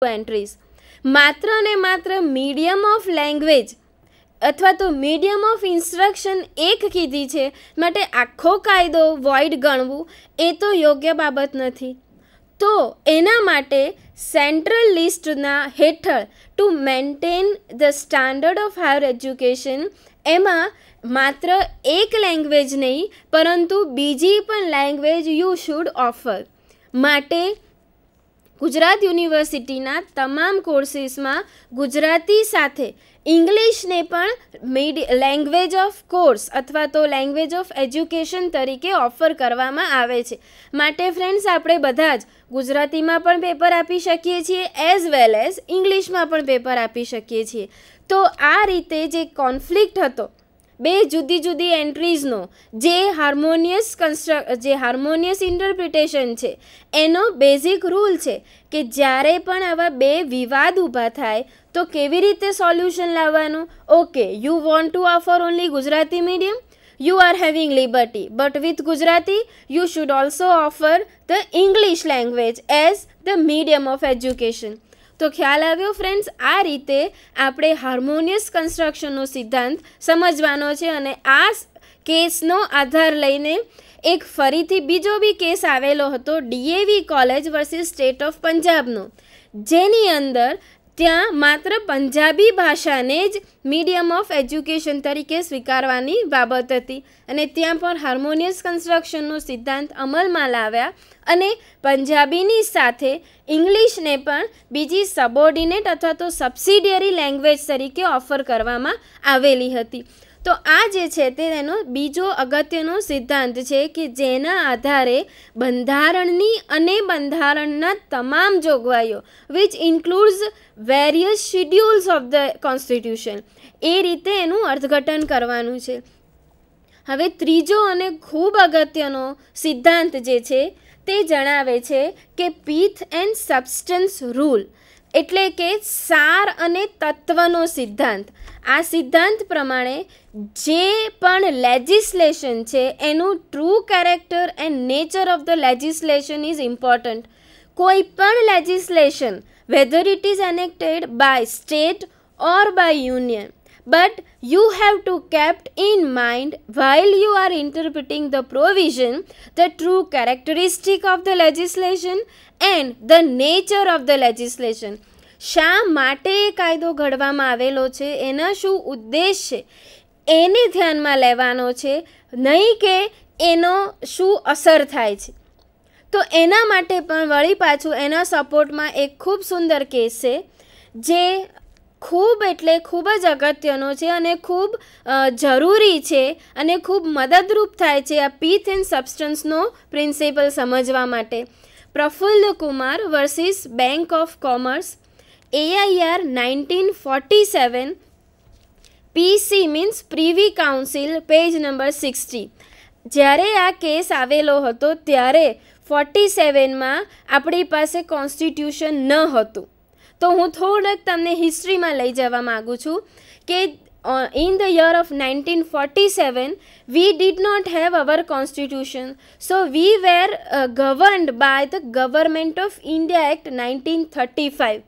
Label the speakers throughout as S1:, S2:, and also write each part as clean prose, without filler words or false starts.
S1: Entries. માત્ર ને માત્ર મીડિયમ ઓફ લેંગ્વેજ અથવા તો મીડિયમ ઓફ ઇન્સ્ટ્રક્શન એક કીધી છે માટે આખો કાયદો વોઇડ ગણવું એ તો યોગ્ય બાબત નથી. તો એના માટે સેન્ટ્રલ લિસ્ટના હેઠળ to maintain the standard of higher education એમાં માત્ર એક લેંગ્વેજ નહીં પરંતુ બીજી પણ લેંગ્વેજ યુ શુડ ઓફર. માટે ગુજરાત યુનિવર્સિટીના તમામ કોર્સીસમાં ગુજરાતી સાથે ઇંગ્લિશને પણ લેંગ્વેજ ઓફ કોર્સ અથવા તો લેંગ્વેજ ઓફ એજ્યુકેશન તરીકે ઓફર કરવામાં આવે છે. માટે ફ્રેન્ડ્સ, આપણે બધા જ ગુજરાતીમાં પણ પેપર આપી શકીએ છીએ એઝ વેલ એઝ ઇંગ્લિશમાં પણ પેપર આપી શકીએ છીએ. તો આ રીતે જે કોન્ફ્લિક્ટ હતો બે જુદી જુદી એન્ટ્રીઝનો, જે હાર્મોનિયસ ઇન્ટરપ્રિટેશન છે એનો બેઝિક રૂલ છે કે જ્યારે પણ આવા બે વિવાદ ઊભા થાય તો કેવી રીતે સોલ્યુશન લાવવાનું. Okay, you want to offer only Gujarati medium, you are having liberty, but with Gujarati you should also offer the English language as the medium of education. તો ખ્યાલ આવ્યો ફ્રેન્ડ્સ? આ રીતે આપણે હાર્મોનિયસ કન્સ્ટ્રક્શનનો સિદ્ધાંત સમજવાનો છે. અને આ કેસનો આધાર લઈને એક ફરીથી બીજો બી કેસ આવેલો હતો DAV college versus state of પંજાબનો, જેની અંદર ત્યાં માત્ર પંજાબી ભાષાને જ મીડિયમ ઓફ એજ્યુકેશન તરીકે સ્વીકારવાની બાબત હતી અને ત્યાં પણ હાર્મોનિયસ કન્સ્ટ્રક્શનનો સિદ્ધાંત અમલમાં લાવ્યા અને પંજાબીની સાથે ઇંગ્લિશને પણ બીજી સબઓર્ડિનેટ અથવા તો સબસિડિયરી લેંગ્વેજ તરીકે ઓફર કરવામાં આવેલી હતી. તો આ જે છે તે તેનો બીજો અગત્યનો સિદ્ધાંત છે કે જેના આધારે બંધારણની અને બંધારણના તમામ જોગવાઈઓ which includes various schedules of the constitution એ રીતે એનું અર્થઘટન કરવાનું છે. હવે ત્રીજો અને ખૂબ અગત્યનો સિદ્ધાંત જે છે તે જણાવે છે કે પીથ એન્ડ સબસ્ટન્સ રૂલ, એટલે કે સાર અને તત્વનો સિદ્ધાંત. આ સિદ્ધાંત પ્રમાણે જે પણ લેજિસ્લેશન છે એનું true character and nature of the legislation is important. કોઈ પણ legislation whether it is enacted by state or by union, but you have to kept in mind while you are interpreting the provision the true characteristic of the legislation and the nature of the legislation. શા માટે એ કાયદો ઘડવામાં આવેલો છે, એના શું ઉદ્દેશ છે એને ધ્યાનમાં લેવાનો છે, નહીં કે એનો શું અસર થાય છે. તો એના માટે પણ વળી પાછું એના સપોર્ટમાં એક ખૂબ સુંદર કેસ છે જે ખૂબ એટલે ખૂબ જ અગત્યનો છે અને ખૂબ જરૂરી છે અને ખૂબ મદદરૂપ થાય છે આ પીથ એન્ડ સબસ્ટન્સનો પ્રિન્સિપલ સમજવા માટે. Praphulla Kumar versus bank of commerce, AIR 1947, PC means privy council, page number 60. જ્યારે આ કેસ આવેલો હતો ત્યારે 47માં આપણી પાસે કોન્સ્ટિટ્યુશન ન હતું. તો હું થોડુંક તમને હિસ્ટ્રીમાં લઈ જવા માગું છું કે in the year of 1947 we did not have our constitution, so we were governed by the Government of India Act 1935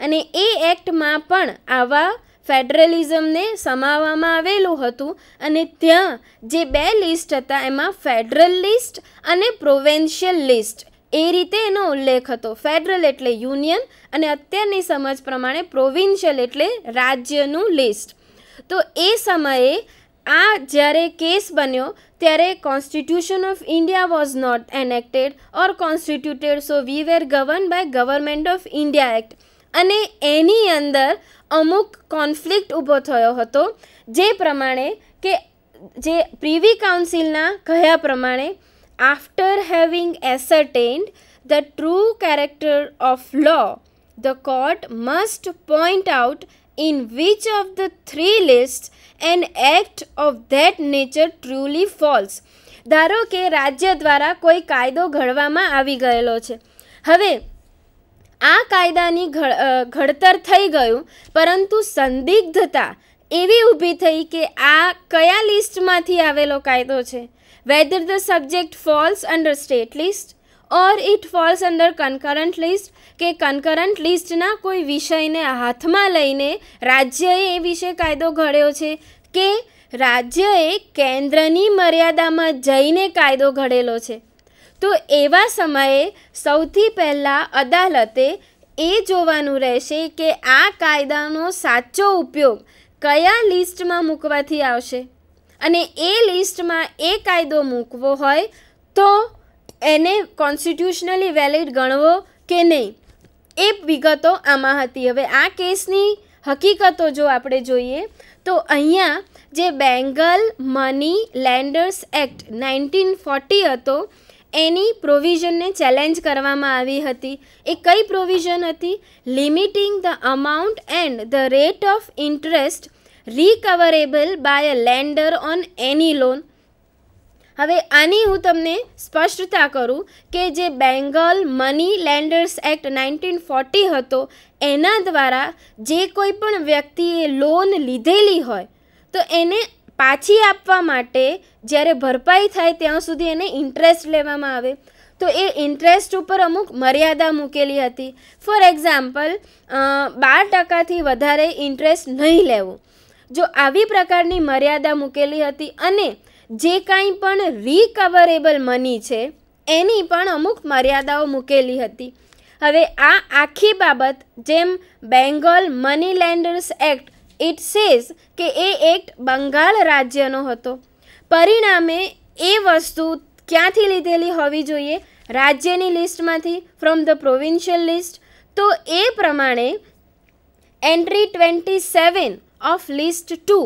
S1: અને એ એક્ટમાં પણ આવા ફેડરલિઝમને સમાવવામાં આવેલું હતું અને ત્યાં જે બે લિસ્ટ હતા એમાં ફેડરલ લિસ્ટ અને પ્રોવિન્શિયલ લિસ્ટ એ રીતે એનો ઉલ્લેખ હતો. ફેડરલ એટલે યુનિયન અને અત્યારની સમજ પ્રમાણે પ્રોવિન્શિયલ એટલે રાજ્યનું લિસ્ટ. તો એ સમયે આ જ્યારે કેસ બન્યો ત્યારે constitution of India was not enacted or constituted, so we were govern by government of India act. અને એની અંદર અમુક કોન્ફ્લિક્ટ ઊભો થયો હતો જે પ્રમાણે કે જે પ્રીવી કાઉન્સિલના કહ્યા પ્રમાણે after having ascertained the true character of law the court must point out in which of the three lists an act of that nature truly falls. ધારો કે રાજ્ય દ્વારા કોઈ કાયદો ઘડવામાં આવી ગયેલો છે. હવે આ કાયદાની ઘડતર થઈ ગયું પરંતુ સંદિગ્ધતા એવી ઊભી થઈ કે આ કયા લિસ્ટમાંથી આવેલો કાયદો છે, whether the subject falls under state list or it falls under concurrent list, કે કન્કરન્ટ લિસ્ટના કોઈ વિષયને હાથમાં લઈને રાજ્યએ એ વિશે કાયદો ઘડ્યો છે કે રાજ્યએ કેન્દ્રની મર્યાદામાં જઈને કાયદો ઘડેલો છે. તો એવા સમયે સૌથી પહેલાં અદાલતે એ જોવાનું રહેશે કે આ કાયદાનો સાચો ઉપયોગ કયા લિસ્ટમાં મૂકવાથી આવશે, અને એ લિસ્ટમાં એ કાયદો મૂકવો હોય તો એને કોન્સ્ટિટ્યુશનલી વેલિડ ગણવો કે નહીં, એ વિગતો આમાં હતી. હવે આ કેસની હકીકતો જો આપણે જોઈએ તો અહીંયા જે બેંગલ મની લેન્ડર્સ એક્ટ 1940 હતો એની પ્રોવિઝનને ચેલેન્જ કરવામાં આવી હતી. એ કઈ પ્રોવિઝન હતી? Limiting the amount and the rate of interest recoverable by a lender on any loan. હવે આની હું તમને સ્પષ્ટતા કરું કે જે બેંગલ મની લેન્ડર્સ એક્ટ 1940 હતો એના દ્વારા જે કોઈ પણ વ્યક્તિએ લોન લીધેલી હોય તો એને પાછી આપવા માટે જ્યારે ભરપાઈ થાય ત્યાં સુધી એને ઇન્ટરેસ્ટ લેવામાં આવે. તો એ ઇન્ટરેસ્ટ ઉપર અમુક મર્યાદા મૂકેલી હતી. ફોર એક્ઝામ્પલ 12% વધારે ઇન્ટરેસ્ટ નહીં લેવું, જો આવી પ્રકારની મર્યાદા મૂકેલી હતી. અને જે કાંઈ પણ રિકવરેબલ મની છે એની પણ અમુક મર્યાદાઓ મૂકેલી હતી. હવે આ આખી બાબત જેમ Bengal money lenders act it says કે એ એક્ટ બંગાળ રાજ્યનો હતો. પરિણામે એ વસ્તુ ક્યાંથી લીધેલી હોવી જોઈએ? રાજ્યની લિસ્ટમાંથી, ફ્રોમ ધ પ્રોવિન્શિયલ લિસ્ટ. તો એ પ્રમાણે એન્ટ્રી 27 ઓફ લિસ્ટ 2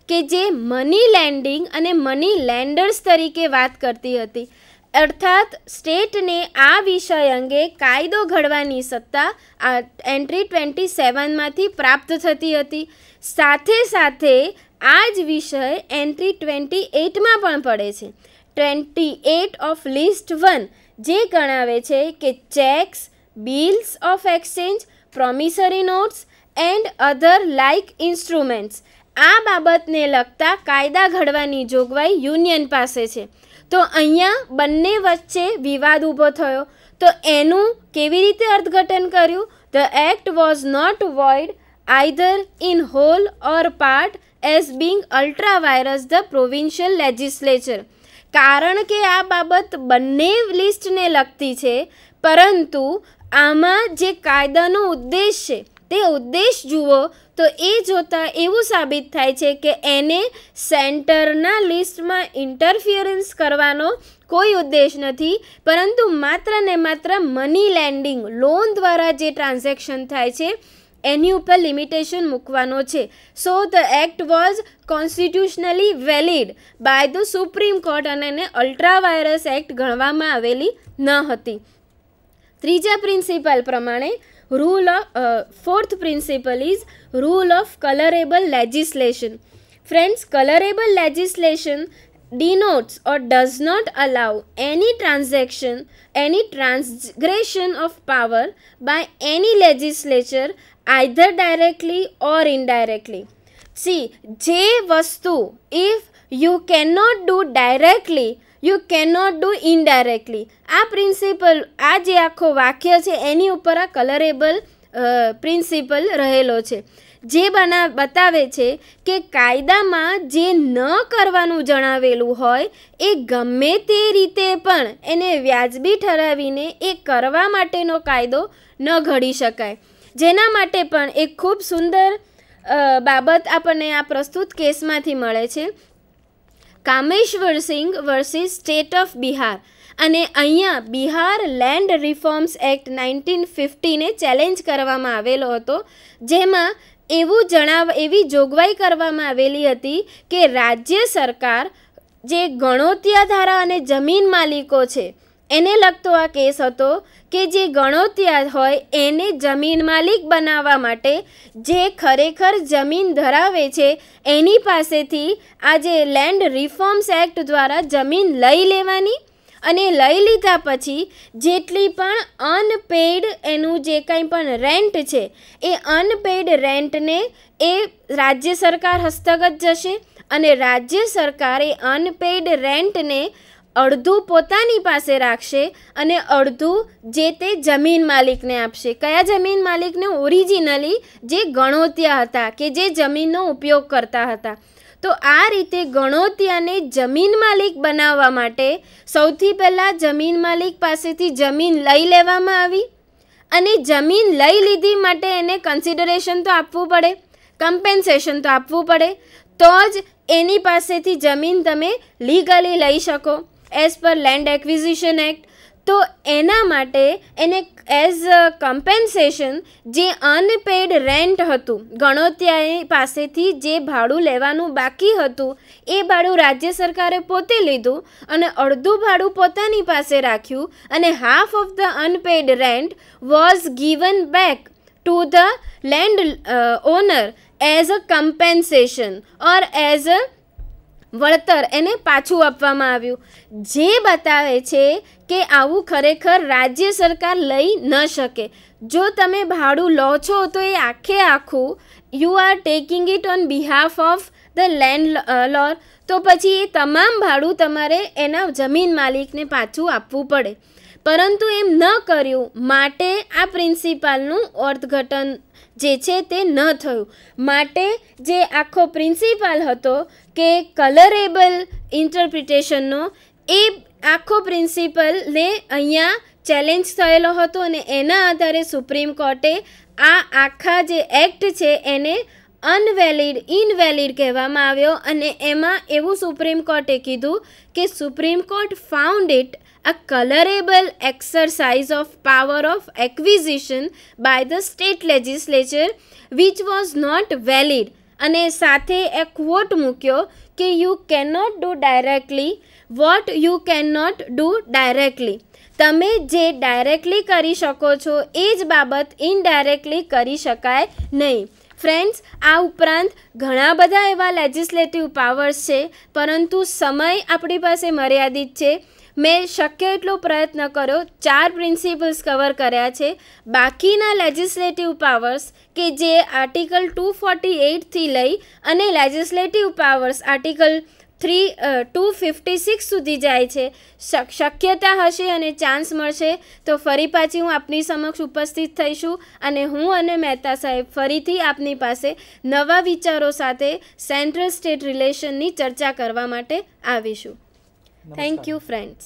S1: કે જે મની લેન્ડિંગ અને મની લેન્ડર્સ તરીકે વાત કરતી હતી, અર્થાત સ્ટેટને આ વિષય અંગે કાયદો ઘડવાની સત્તા આ એન્ટ્રી 27માંથી પ્રાપ્ત થતી હતી. સાથે સાથે આ જ વિષય એન્ટ્રી 28માં પણ પડે છે. 28 ઓફ લિસ્ટ 1 જે ગણાવે છે કે cheques, bills of exchange, promissory notes and other like instruments, આ બાબતને લગતા કાયદા ઘડવાની જોગવાઈ યુનિયન પાસે છે. તો અહીંયા બંને વચ્ચે વિવાદ ઊભો થયો. તો એનું કેવી રીતે અર્થઘટન કર્યું? The act was not void either in whole or part as being ultra vires the provincial legislature. કારણ કે આ બાબત બંને લિસ્ટને લગતી છે, પરંતુ આમાં જે કાયદાનો ઉદ્દેશ છે તે ઉદ્દેશ જુઓ તો એ જોતાં એવું સાબિત થાય છે કે એને સેન્ટરના લિસ્ટમાં ઇન્ટરફિયરન્સ કરવાનો કોઈ ઉદ્દેશ નથી, પરંતુ માત્ર ને માત્ર મની લેન્ડિંગ, લોન દ્વારા જે ટ્રાન્ઝેક્શન થાય છે એની ઉપર લિમિટેશન મૂકવાનો છે. So the act was constitutionally valid by the supreme court અને એને અલ્ટ્રા વાયરસ એક્ટ ગણવામાં આવેલી ન હતી. ત્રીજા પ્રિન્સિપલ પ્રમાણે fourth principle is rule of colorable legislation. Friends, colorable legislation denotes or does not allow any transgression of power by any legislature either directly or indirectly. See, જે વસ્તુ if you cannot do directly, you cannot do indirectly. આ principal, આ જે આખો વાક્ય છે એની ઉપર આ કલરેબલ પ્રિન્સિપલ રહેલો છે, જે બતાવે છે કે કાયદામાં જે ન કરવાનું જણાવેલું હોય એ ગમે તે રીતે પણ એને વ્યાજબી ઠરાવીને એ કરવા માટેનો કાયદો ન ઘડી શકાય. જેના માટે પણ એક ખૂબ સુંદર બાબત આપણને આ પ્રસ્તુત કેસમાંથી મળે છે, Kameshwar Singh versus state of Bihar. અને અહીંયા બિહાર લેન્ડ રિફોર્મ્સ એક્ટ 1950ને ચેલેન્જ કરવામાં આવેલો હતો, જેમાં એવી જોગવાઈ કરવામાં આવેલી હતી કે રાજ્ય સરકાર જે ગણોતિયા ધારા અને જમીન માલિકો છે એને લગતો આ કેસ હતો કે જે ગણોતિયા હોય એને જમીન માલિક બનાવવા માટે જે ખરેખર જમીન ધરાવે છે એની પાસેથી આ જે લેન્ડ રિફોર્મ્સ એક્ટ દ્વારા જમીન લઈ લેવાની, અને લઈ લીધા પછી જેટલી પણ અનપેઇડ એનું જે કંઈ પણ રેન્ટ છે એ અનપેઇડ રેન્ટને એ રાજ્ય સરકાર હસ્તગત જશે, અને રાજ્ય સરકાર એ અનપેઇડ રેન્ટને અડધું પોતાની પાસે રાખશે અને અડધું જે તે જમીન માલિકને આપશે. કયા જમીન માલિકને? ઓરિજિનલી જે ગણોતિયા હતા કે જે જમીનનો ઉપયોગ કરતા હતા. તો આ રીતે ગણોતિયાને જમીન માલિક બનાવવા માટે સૌથી પહેલાં જમીન માલિક પાસેથી જમીન લઈ લેવામાં આવી અને જમીન લઈ લીધી માટે એને કન્સિડરેશન તો આપવું પડે, કમ્પેન્સેશન તો આપવું પડે, તો જ એની પાસેથી જમીન તમે લીગલી લઈ શકો as per land acquisition act. તો એના માટે એને એઝ કમ્પેન્સેશન જે અનપેડ રેન્ટ હતું, ગણોતિયાએ પાસેથી જે ભાડું લેવાનું બાકી હતું એ ભાડું રાજ્ય સરકારે પોતે લીધું અને અડધું ભાડું પોતાની પાસે રાખ્યું અને half of the unpaid rent was given back to the landowner as a compensation or as a વળતર એને પાછું આપવામાં આવ્યું. જે બતાવે છે કે આવું ખરેખર રાજ્ય સરકાર લઈ ન શકે. જો તમે ભાડું લો છો તો એ આખે આખું you are taking it on behalf of the land Lord, તો પછી એ તમામ ભાડું તમારે એના જમીન માલિકને પાછું આપવું પડે. પરંતુ એમ ન કર્યું માટે આ પ્રિન્સિપાલનું અર્થઘટન જે છે તે ન થયું. માટે જે આખો પ્રિન્સિપાલ હતો કે કલરેબલ ઇન્ટરપ્રિટેશનનો, એ આખો પ્રિન્સિપલને અહીંયા ચેલેન્જ થયેલો હતો અને એના આધારે સુપ્રીમ કોર્ટે આ આખા જે એક્ટ છે એને ઇનવેલિડ કહેવામાં આવ્યો. અને એમાં એવું સુપ્રીમ કોર્ટે કીધું કે supreme court found it a colorable exercise of power of acquisition by the state legislature which was not valid. અને સાથે એક quote મૂક્યો કે you cannot do directly what you cannot do directly. તમે જે ડાયરેક્ટલી કરી શકો છો એ જ બાબત ઇનડાયરેક્ટલી કરી શકાય નહીં. ફ્રેન્ડ્સ, આ ઉપરાંત ઘણા બધા એવા લેજિસ્લેટિવ પાવર્સ છે, પરંતુ સમય આપણી પાસે મર્યાદિત છે. મેં શક્ય એટલો પ્રયત્ન કર્યો, 4 પ્રિન્સિપલ્સ કવર કર્યા છે. બાકીના લેજિસ્લેટિવ પાવર્સ કે જે આર્ટિકલ 248થી લઈ અને લેજિસ્લેટિવ પાવર્સ આર્ટિકલ 256 સુધી જાય છે. શક્યતા હશે અને ચાન્સ મળશે તો ફરી પાછી હું આપની સમક્ષ ઉપસ્થિત થઈશું અને હું અને મહેતા સાહેબ ફરીથી આપની પાસે નવા વિચારો સાથે સેન્ટ્રલ સ્ટેટ રિલેશનની ચર્ચા કરવા માટે આવીશું. Thank you friends.